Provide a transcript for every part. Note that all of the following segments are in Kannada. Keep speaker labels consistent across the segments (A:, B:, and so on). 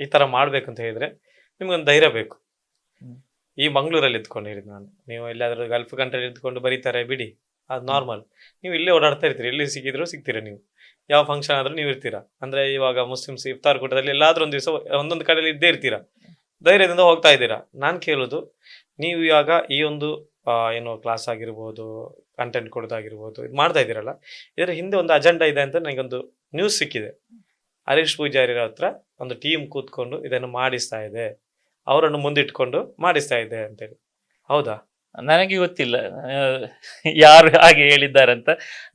A: ಈ ತರ ಮಾಡ್ಬೇಕು ಅಂತ ಹೇಳಿದ್ರೆ ನಿಮ್ಗೊಂದು ಧೈರ್ಯ ಬೇಕು.
B: ಹ್ಮ್.
A: ಈ ಮಂಗಳೂರಲ್ಲಿ ಇದ್ಕೊಂಡು ಹೇಳಿದ್ ನಾನು, ನೀವು ಎಲ್ಲಾದ್ರೂ ಗಲ್ಫ್ ಕಂಟ್ರಿ ಇದ್ಕೊಂಡು ಬರೀತಾರೆ ಬಿಡಿ, ಅದು ನಾರ್ಮಲ್. ನೀವು ಇಲ್ಲೇ ಓಡಾಡ್ತಾ ಇರ್ತೀರಿ, ಎಲ್ಲಿ ಸಿಕ್ಕಿದ್ರು ಸಿಗ್ತೀರಾ ನೀವು, ಯಾವ ಫಂಕ್ಷನ್ ಆದ್ರೂ ನೀವು ಇರ್ತೀರಾ. ಅಂದ್ರೆ ಇವಾಗ ಮುಸ್ಲಿಮ್ಸ್ ಇಫ್ತಾರ್ ಕೂಟದಲ್ಲಿ ಎಲ್ಲಾದ್ರೂ ಒಂದು ದಿವಸ ಒಂದೊಂದು ಕಡೆಯಲ್ಲಿ ಇದ್ದೇ ಇರ್ತೀರಾ, ಧೈರ್ಯದಿಂದ ಹೋಗ್ತಾ ಇದ್ದೀರಾ. ನಾನು ಕೇಳೋದು, ನೀವು ಇವಾಗ ಈ ಒಂದು ಏನು ಕ್ಲಾಸ್ ಆಗಿರ್ಬೋದು, ಕಂಟೆಂಟ್ ಕೊಡೋದಾಗಿರ್ಬೋದು, ಇದು ಮಾಡ್ತಾ ಇದ್ದೀರಲ್ಲ, ಇದರ ಹಿಂದೆ ಒಂದು ಅಜೆಂಡಾ ಇದೆ ಅಂತ ನನಗೊಂದು ನ್ಯೂಸ್ ಸಿಕ್ಕಿದೆ. ಹರೀಶ್ ಪೂಜಾರಿ ಹತ್ರ ಒಂದು ಟೀಮ್ ಕೂತ್ಕೊಂಡು ಇದನ್ನು ಮಾಡಿಸ್ತಾ ಇದೆ, ಅವರನ್ನು ಮುಂದಿಟ್ಕೊಂಡು ಮಾಡಿಸ್ತಾ ಇದೆ ಅಂತೇಳಿ. ಹೌದಾ?
B: ನನಗೆ ಗೊತ್ತಿಲ್ಲ ಯಾರು ಹಾಗೆ ಹೇಳಿದ್ದಾರಂತ.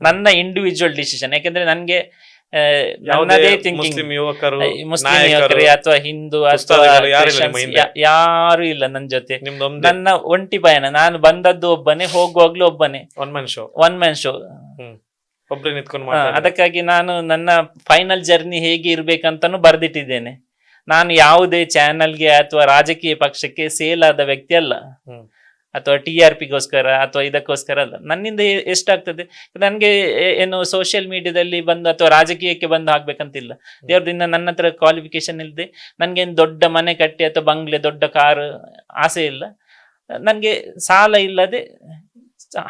B: ನನ್ನ ಇಂಡಿವಿಜುವಲ್ ಡಿಸಿಷನ್. ಯಾಕಂದ್ರೆ ನನ್ಗೆ ನನ್ನದೇ ಥಿಂಕಿಂಗ್,
A: ಮುಸ್ಲಿಂ ಯುವಕರು,
B: ಮುಸ್ಲಿಂ ಯುವಕರೇ ಅಥವಾ ಹಿಂದೂ ಅಥವಾ ಯಾರು ಇಲ್ಲ ನನ್ನ ಜೊತೆ. ನನ್ನ ಒಂಟಿ ಪಯಣ. ನಾನು ಬಂದದ್ದು ಒಬ್ಬನೇ, ಹೋಗುವಾಗ್ಲೂ ಒಬ್ಬನೇ. One man show. ಅದಕ್ಕಾಗಿ ನಾನು ನನ್ನ ಫೈನಲ್ ಜರ್ನಿ ಹೇಗೆ ಇರ್ಬೇಕಂತಾನು ಬರ್ದಿಟ್ಟಿದ್ದೇನೆ. ನಾನು ಯಾವುದೇ ಚಾನೆಲ್ಗೆ ಅಥವಾ ರಾಜಕೀಯ ಪಕ್ಷಕ್ಕೆ ಸೇಲ್ ಆದ ವ್ಯಕ್ತಿ ಅಲ್ಲ, ಅಥವಾ TRPಗೋಸ್ಕರ ಅಥವಾ ಇದಕ್ಕೋಸ್ಕರ ಅಲ್ಲ. ನನ್ನಿಂದ ಎಷ್ಟಾಗ್ತದೆ, ನನ್ಗೆ ಏನು ಸೋಷಿಯಲ್ ಮೀಡಿಯಾದಲ್ಲಿ ಬಂದು ಅಥವಾ ರಾಜಕೀಯಕ್ಕೆ ಬಂದು ಆಗ್ಬೇಕಂತಿಲ್ಲ. ದೇವ್ರದಿಂದ ನನ್ನ ಹತ್ರ ಕ್ವಾಲಿಫಿಕೇಶನ್ ಇಲ್ಲದೆ ನನ್ಗೇನು ದೊಡ್ಡ ಮನೆ ಕಟ್ಟಿ ಅಥವಾ ಬಂಗ್ಲೆ ದೊಡ್ಡ ಕಾರು ಆಸೆ ಇಲ್ಲ. ನನ್ಗೆ ಸಾಲ ಇಲ್ಲದೆ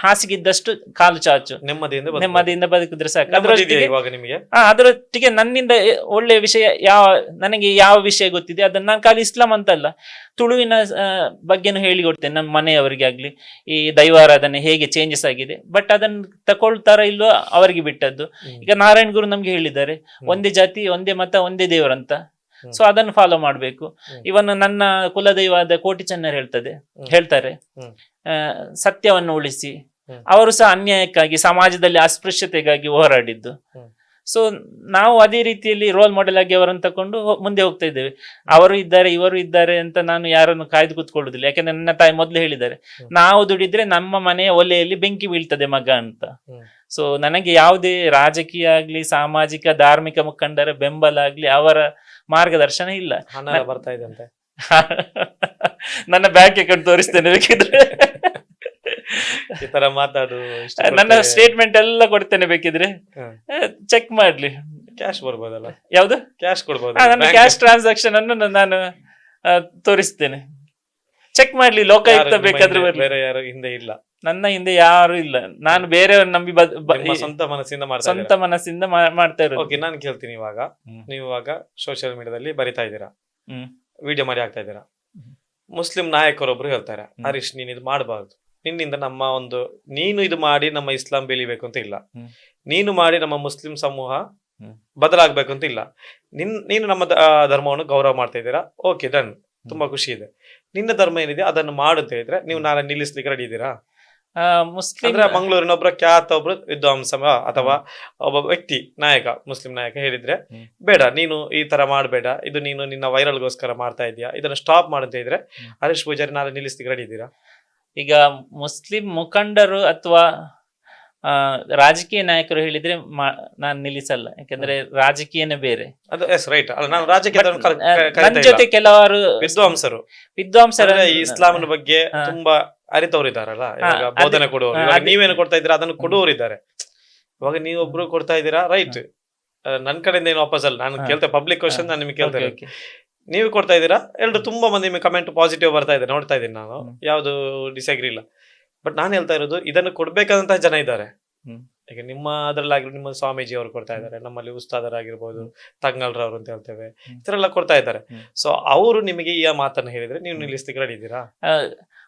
B: ಹಾಸಿಗಿದ್ದಷ್ಟು ಕಾಲು ಚಾಚು ನೆಮ್ಮದಿಯಿಂದ ಬದುಕಿದ್ರೆ ಸಾಕು. ಅದರೊಟ್ಟಿಗೆ ನನ್ನಿಂದ ಒಳ್ಳೆಯ ವಿಷಯ ನನಗೆ ಯಾವ ವಿಷಯ ಗೊತ್ತಿದೆ ಅದನ್ನ ನಾನು ಖಾಲಿ ಇಸ್ಲಾಂ ಅಂತಲ್ಲ, ತುಳುವಿನ ಬಗ್ಗೆನೂ ಹೇಳಿಕೊಡ್ತೇನೆ ನಮ್ಮ ಮನೆಯವರಿಗೆ ಆಗ್ಲಿ. ಈ ದೈವಾರಾಧನೆ ಹೇಗೆ ಚೇಂಜಸ್ ಆಗಿದೆ, ಬಟ್ ಅದನ್ನ ತಕೊಳ್ತಾರ ಇಲ್ವೋ ಅವರಿಗೆ ಬಿಟ್ಟದ್ದು. ಈಗ ನಾರಾಯಣ್ ಗುರು ನಮ್ಗೆ ಹೇಳಿದ್ದಾರೆ, ಒಂದೇ ಜಾತಿ ಒಂದೇ ಮತ ಒಂದೇ ದೇವರಂತ. ಸೊ ಅದನ್ನು ಫಾಲೋ ಮಾಡ್ಬೇಕು. ಇವನ್ ನನ್ನ ಕುಲದೈವಾದ ಕೋಟಿ ಚೆನ್ನರ್ ಹೇಳ್ತಾರೆ, ಸತ್ಯವನ್ನು ಉಳಿಸಿ. ಅವರು ಸಹ ಅನ್ಯಾಯಕ್ಕಾಗಿ, ಸಮಾಜದಲ್ಲಿ ಅಸ್ಪೃಶ್ಯತೆಗಾಗಿ ಹೋರಾಡಿದ್ದು. ಸೊ ನಾವು ಅದೇ ರೀತಿಯಲ್ಲಿ ರೋಲ್ ಮಾಡೆಲ್ ಆಗಿ ಅವರನ್ನು ತಕೊಂಡು ಮುಂದೆ ಹೋಗ್ತಾ ಇದ್ದೇವೆ. ಅವರು ಇದ್ದಾರೆ ಇವರು ಇದ್ದಾರೆ ಅಂತ ನಾನು ಯಾರನ್ನು ಕಾಯ್ದು ಕೂತ್ಕೊಳ್ಳುದಿಲ್ಲ. ಯಾಕಂದ್ರೆ ನನ್ನ ತಾಯಿ ಮೊದಲು ಹೇಳಿದ್ದಾರೆ, ನಾವು ದುಡಿದ್ರೆ ನಮ್ಮ ಮನೆಯ ಒಲೆಯಲ್ಲಿ ಬೆಂಕಿ ಬೀಳ್ತದೆ ಮಗ ಅಂತ. ಸೊ ನನಗೆ ಯಾವುದೇ ರಾಜಕೀಯ ಆಗ್ಲಿ, ಸಾಮಾಜಿಕ ಧಾರ್ಮಿಕ ಮುಖಂಡರ ಬೆಂಬಲ ಆಗ್ಲಿ, ಅವರ ಮಾರ್ಗದರ್ಶನ ಇಲ್ಲ.
A: ಬರ್ತಾ ಇದೆ ಅಂತ
B: ನನ್ನ ಬ್ಯಾಂಕ್ ಅಕೌಂಟ್ ತೋರಿಸ್ತೇನೆ ಬೇಕಿದ್ರೆ,
A: ಈ ತರ ಮಾತಾಡು,
B: ನನ್ನ ಸ್ಟೇಟ್ಮೆಂಟ್ ಎಲ್ಲ ಕೊಡ್ತೇನೆ, ಬೇಕಿದ್ರೆ ಚೆಕ್ ಮಾಡ್ಲಿ.
A: ಕ್ಯಾಶ್ ಬರ್ಬೋದಲ್ಲ?
B: ಯಾವ್ದು
A: ಕ್ಯಾಶ್ ಕೊಡ್ಬೋದು?
B: ನನ್ನ ಕ್ಯಾಶ್ ಟ್ರಾನ್ಸಾಕ್ಷನ್ ಅನ್ನು ನಾನು ತೋರಿಸ್ತೇನೆ, ಚೆಕ್ ಮಾಡ್ಲಿ. ಲೋಕಾಯುಕ್ತ ಬೇಕಾದ್ರೆ ಬರ್ಲಿ.
A: ಬೇರೆ ಯಾರು ಹಿಂದೆ ಇಲ್ಲ,
B: ನನ್ನ ಹಿಂದೆ ಯಾರು ಇಲ್ಲ. ನಾನು ಬೇರೆಯವ್ರನ್ನ ನಂಬಿ
A: ಸ್ವಂತ ಮನಸ್ಸಿಂದ
B: ಮಾಡ್ತಾ ಇರೋದು.
A: ನಾನು ಕೇಳ್ತೀನಿ, ಇವಾಗ ನೀವು ಇವಾಗ ಸೋಷಿಯಲ್ ಮೀಡಿಯಾದಲ್ಲಿ ಬರಿತಾ ಇದ್ದೀರಾ, ವಿಡಿಯೋ ಮಾಡಿ ಹಾಕ್ತಾ ಇದ್ದೀರಾ. ಮುಸ್ಲಿಂ ನಾಯಕರೊಬ್ರು ಹೇಳ್ತಾರೆ, ಹರೀಶ್ ನೀನ್ ಇದು ಮಾಡಬಾರ್ದು, ನಿನ್ನಿಂದ ನಮ್ಮ ನೀನು ಇದು ಮಾಡಿ ನಮ್ಮ ಇಸ್ಲಾಂ ಬೆಳಿಬೇಕು ಅಂತ ಇಲ್ಲ, ನೀನು ಮಾಡಿ ನಮ್ಮ ಮುಸ್ಲಿಂ ಸಮೂಹ ಬದಲಾಗಬೇಕು ಅಂತ ಇಲ್ಲ. ನೀನು ನಮ್ಮ ಧರ್ಮವನ್ನು ಗೌರವ ಮಾಡ್ತಾ ಇದ್ದೀರಾ, ಓಕೆ ಡನ್, ತುಂಬಾ ಖುಷಿ ಇದೆ. ನಿನ್ನ ಧರ್ಮ ಏನಿದೆ ಅದನ್ನು ಮಾಡು ಅಂತ ಹೇಳಿದ್ರೆ ನೀವು ನಾಳೆ ನಿಲ್ಲಿಸ್ಲಿಕ್ಕೆ ರೆಡಿ ಇದ್ದೀರಾ? ಅಂದ್ರೆ ಮಂಗಳೂರಿನ ಒಬ್ಬರ ಖ್ಯಾತ ಒಬ್ರು ವಿದ್ವಾಂಸ ಅಥವಾ ಒಬ್ಬ ವ್ಯಕ್ತಿ ನಾಯಕ, ಮುಸ್ಲಿಂ ನಾಯಕ ಹೇಳಿದ್ರೆ, ಬೇಡ ನೀನು ಈ ತರ ಮಾಡಬೇಡ, ಇದು ನೀನು ನಿನ್ನ ವೈರಲ್ಗೋಸ್ಕರ ಮಾಡ್ತಾ ಇದೀಯಾ, ಇದನ್ನ ಸ್ಟಾಪ್ ಮಾಡಂತ ಹೇಳಿದ್ರೆ ಹರೀಶ್ ಪೂಜಾರಿ ನಾಳೆ ನಿಲ್ಲಿಸ್ಲಿಕ್ಕೆ ರೆಡಿ ಇದ್ದೀರಾ?
B: ಈಗ ಮುಸ್ಲಿಂ ಮುಖಂಡರು ಅಥವಾ ರಾಜಕೀಯ ನಾಯಕರು ಹೇಳಿದ್ರೆ ನಾನು ನಿಲ್ಲಿಸಲ್ಲ. ಯಾಕಂದ್ರೆ ರಾಜಕೀಯನೇ ಬೇರೆ.
A: ಅದು ರೈಟ್ ಅಲ್ಲ, ನಾನು ರಾಜಕೀಯ
B: ನನ್ನ ಜೊತೆ ಕೆಲವರು
A: ವಿದ್ವಾಂಸರ ಇಸ್ಲಾಮಿನ ಬಗ್ಗೆ ತುಂಬಾ ಅರಿತವರಿದ್ದಾರಲ್ಲ, ಇವಾಗ ಬೋಧನೆ ಕೊಡುವವರು. ನೀವೇನು ಕೊಡ್ತಾ ಇದ್ದೀರಾ ಅದನ್ನು ಕೊಡುವವರಿದ್ದಾರೆ. ಇವಾಗ ನೀವೊಬ್ರು ಕೊಡ್ತಾ ಇದ್ದೀರಾ, ರೈಟ್, ನನ್ ಕಡೆಯಿಂದ ಏನು ವಾಪಸ್ ಅಲ್ಲ, ನಾನು ಕೇಳ್ತೇನೆ ಪಬ್ಲಿಕ್ ಕ್ವಶನ್, ನಾನು ನಿಮ್ಗೆ ಕೇಳ್ತೇನೆ. ನೀವು ಕೊಡ್ತಾ ಇದ್ದೀರಾ, ಎಲ್ರು ತುಂಬಾ ಮಂದಿ ನಿಮಗೆ ಕಮೆಂಟ್ ಪಾಸಿಟಿವ್ ಬರ್ತಾ ಇದೆ, ನೋಡ್ತಾ ಇದ್ದೀನಿ ನಾನು, ಯಾವ್ದು ಡಿಸ್ಅಗ್ರಿ ಇಲ್ಲ. ಬಟ್ ನಾನು ಹೇಳ್ತಾ ಇರೋದು, ಇದನ್ನು ಕೊಡ್ಬೇಕಾದಂತಹ ಜನ ಇದ್ದಾರೆ. ಈಗ ನಿಮ್ಮ ಅದ್ರಲ್ಲಾಗಿರೋ ನಿಮ್ಮ ಸ್ವಾಮೀಜಿ ಅವರು ಕೊಡ್ತಾ ಇದ್ದಾರೆ, ನಮ್ಮಲ್ಲಿ ಉಸ್ತಾದರಾಗಿರ್ಬೋದು, ತಂಗಲ್ರವ್ರು ಅಂತ ಹೇಳ್ತೇವೆ, ಈ ತರ ಎಲ್ಲ ಕೊಡ್ತಾ ಇದ್ದಾರೆ. ಸೊ ಅವರು ನಿಮಗೆ ಈ ಮಾತನ್ನು ಹೇಳಿದ್ರೆ ನೀವು ನಿಲ್ಲಿಸ್ಲಿಕ್ಕೆ ರೆಡಿ ಇದ್ದೀರಾ?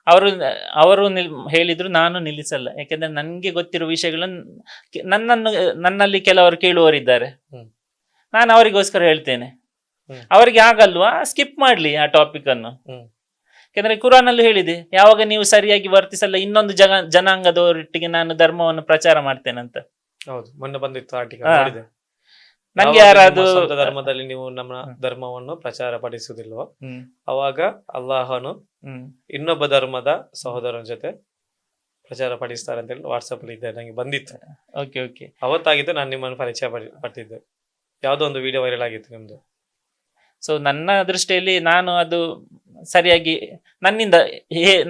B: ಅವರು ಹೇಳಿದ್ರು ನಾನು ನಿಲ್ಲಿಸಲ್ಲ. ಯಾಕಂದ್ರೆ ನನ್ಗೆ ಗೊತ್ತಿರೋ ವಿಷಯಗಳನ್ನು ನನ್ನಲ್ಲಿ ಕೆಲವರು ಕೇಳುವವರಿದ್ದಾರೆ, ನಾನು ಅವರಿಗೋಸ್ಕರ ಹೇಳ್ತೇನೆ. ಅವರಿಗೆ ಆಗಲ್ವಾ, ಸ್ಕಿಪ್ ಮಾಡ್ಲಿ ಆ ಟಾಪಿಕ್ ಅನ್ನು. ಯಾಕಂದ್ರೆ ಕುರಾನ್ ಅಲ್ಲಿ ಹೇಳಿದೆ, ಯಾವಾಗ ನೀವು ಸರಿಯಾಗಿ ವರ್ತಿಸಲ್ಲ ಇನ್ನೊಂದು ಜನಾಂಗದವರೊಟ್ಟಿಗೆ ನಾನು ಧರ್ಮವನ್ನು ಪ್ರಚಾರ ಮಾಡ್ತೇನೆ ಅಂತ.
A: ಹೌದು, ಮೊನ್ನೆ ಬಂದಿತ್ತು ಆರ್ಟಿಕಲ್.
B: ನಂಗೆ ಯಾರಾದ್ರೂ
A: ಧರ್ಮದಲ್ಲಿ ನೀವು ನಮ್ಮ ಧರ್ಮವನ್ನು ಪ್ರಚಾರ ಪಡಿಸುವುದಿಲ್ವೋ, ಅವಾಗ ಅಲ್ಲಾಹನು ಇನ್ನೊಬ್ಬ ಧರ್ಮದ ಸಹೋದರನ ಜೊತೆ ಪ್ರಚಾರ ಪಡಿಸ್ತಾರೆ ಅಂತ ಹೇಳಿ ವಾಟ್ಸಪ್ ಅಲ್ಲಿ ಇದ್ದೆ, ನಂಗೆ ಬಂದಿತ್ತು. ಅವತ್ತಾಗಿದ್ದು ನಾನು ನಿಮ್ಮನ್ನು ಪರಿಚಯ ಪಟ್ಟಿದ್ದೆ, ಯಾವ್ದೋ ಒಂದು ವಿಡಿಯೋ ವೈರಲ್ ಆಗಿತ್ತು ನಿಮ್ದು.
B: ಸೊ ನನ್ನ ದೃಷ್ಟಿಯಲ್ಲಿ ನಾನು ಅದು ಸರಿಯಾಗಿ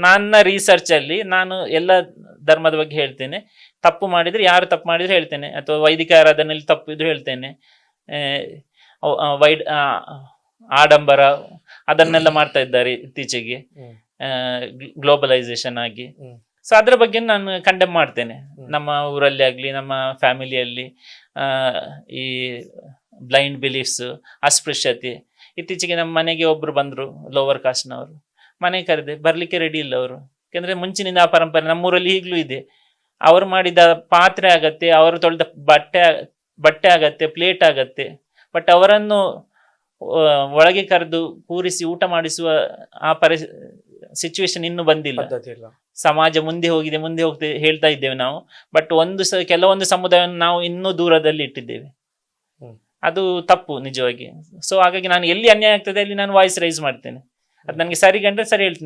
B: ನನ್ನ ರಿಸರ್ಚ್ ಅಲ್ಲಿ ನಾನು ಎಲ್ಲ ಧರ್ಮದ ಬಗ್ಗೆ ಹೇಳ್ತೇನೆ. ತಪ್ಪು ಮಾಡಿದ್ರೆ, ಯಾರು ತಪ್ಪು ಮಾಡಿದ್ರೆ ಹೇಳ್ತೇನೆ, ಅಥವಾ ವೈದಿಕ ಆರಾಧನೆಯಲ್ಲಿ ತಪ್ಪು ಇದ್ರೆ ಹೇಳ್ತೇನೆ, ಆಡಂಬರ ಅದನ್ನೆಲ್ಲ ಮಾಡ್ತಾ ಇದ್ದಾರೆ ಇತ್ತೀಚೆಗೆ,
A: ಹ್ಮ್.
B: ಗ್ಲೋಬಲೈಸೇಷನ್ ಆಗಿ.
A: ಹ್ಮ್.
B: ಸೊ ಅದ್ರ ಬಗ್ಗೆ ನಾನು ಕಂಡೆಮ್ ಮಾಡ್ತೇನೆ. ನಮ್ಮ ಊರಲ್ಲಿ ಆಗ್ಲಿ, ನಮ್ಮ ಫ್ಯಾಮಿಲಿಯಲ್ಲಿ ಈ ಬ್ಲೈಂಡ್ ಬಿಲೀಫ್ಸ್, ಅಸ್ಪೃಶ್ಯತೆ. ಇತ್ತೀಚೆಗೆ ನಮ್ಮ ಮನೆಗೆ ಒಬ್ರು ಬಂದ್ರು, ಲೋವರ್ ಕಾಸ್ಟ್ನವರು. ಮನೆ ಕರೆದೆ, ಬರ್ಲಿಕ್ಕೆ ರೆಡಿ ಇಲ್ಲ ಅವರು. ಯಾಕಂದ್ರೆ ಮುಂಚಿನಿಂದ ಆ ಪರಂಪರೆ ನಮ್ಮೂರಲ್ಲಿ ಈಗಲೂ ಇದೆ. ಅವರು ಮಾಡಿದ ಪಾತ್ರೆ ಆಗತ್ತೆ, ಅವರು ತೊಳೆದ ಬಟ್ಟೆ ಆಗತ್ತೆ, ಪ್ಲೇಟ್ ಆಗತ್ತೆ, ಬಟ್ ಅವರನ್ನು ಒಳಗೆ ಕರೆದು ಕೂರಿಸಿ ಊಟ ಮಾಡಿಸುವ ಆ ಸಿಚುವೇಶನ್ ಇನ್ನೂ ಬಂದಿಲ್ಲ.
A: ಪದ್ಧತಿ ಇಲ್ಲ.
B: ಸಮಾಜ ಮುಂದೆ ಹೋಗ್ತೇ ಹೇಳ್ತಾ ಇದ್ದೇವೆ ನಾವು, ಬಟ್ ಕೆಲವೊಂದು ಸಮುದಾಯವನ್ನು ನಾವು ಇನ್ನೂ ದೂರದಲ್ಲಿ ಇಟ್ಟಿದ್ದೇವೆ.
A: ಹ್ಮ್.
B: ಅದು ತಪ್ಪು ನಿಜವಾಗಿ. ಸೊ ಹಾಗಾಗಿ ನಾನು ಎಲ್ಲಿ ಅನ್ಯಾಯ ಆಗ್ತದೆ ಅಲ್ಲಿ ನಾನು ವಾಯ್ಸ್ ರೈಸ್ ಮಾಡ್ತೇನೆ. ಅದು ನನಗೆ ಸರಿ ಕಂಡ್ರೆ ಸರಿ ಹೇಳ್ತೀನಿ.